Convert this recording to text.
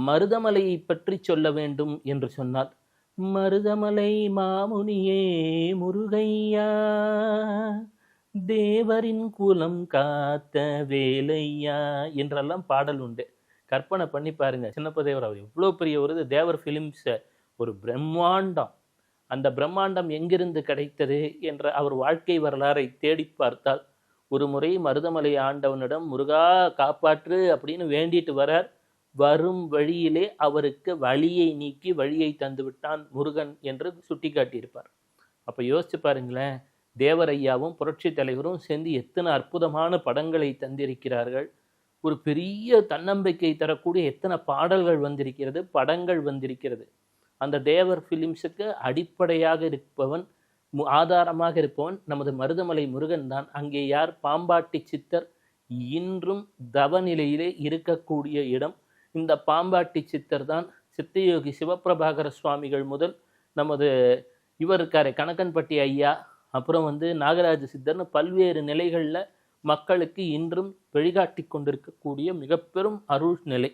மருதமலையை பற்றி சொல்ல வேண்டும் என்று சொன்னால், மருதமலை மாமுனியே முருகையா, தேவரின் குலம் காத்த வேலையா என்றெல்லாம் பாடல் உண்டு. கற்பனை பண்ணி பாருங்க, சின்னப்பதேவர் அவர் எவ்வளோ பெரிய ஒரு தேவர் ஃபிலிம்ஸ், ஒரு பிரம்மாண்டம். அந்த பிரம்மாண்டம் எங்கிருந்து கிடைத்தது என்ற அவர் வாழ்க்கை வரலாறை தேடி பார்த்தால், ஒரு முறை மருதமலை ஆண்டவனிடம் முருகா காப்பாற்று அப்படின்னு வேண்டிட்டு வரார். வரும் வழியிலே அவருக்கு வழியை நீக்கி வழியை தந்து விட்டான் முருகன் என்று சுட்டி காட்டியிருப்பார். அப்போ யோசிச்சு பாருங்களேன், தேவரையாவும் புரட்சி தலைவரும் சேர்ந்து எத்தனை அற்புதமான படங்களை தந்திருக்கிறார்கள். ஒரு பெரிய தன்னம்பிக்கை தரக்கூடிய எத்தனை பாடல்கள் வந்திருக்கிறது, படங்கள் வந்திருக்கிறது. அந்த தேவர் ஃபிலிம்ஸுக்கு அடிப்படையாக இருப்பவன், ஆதாரமாக இருப்பவன் நமது மருதமலை முருகன் தான். அங்கே யார்? பாம்பாட்டி சித்தர் இன்றும் தவநிலையிலே இருக்கக்கூடிய இடம். இந்த பாம்பாட்டி சித்தர் தான் சித்தயோகி சிவபிரபாகர சுவாமிகள் முதல் நமது இவர் இருக்காரு கணக்கன்பட்டி ஐயா, அப்புறம் நாகராஜ சித்தர்னு பல்வேறு நிலைகளில் மக்களுக்கு இன்றும் வழிகாட்டி கொண்டிருக்கக்கூடிய மிக பெரும் அருள் நிலை.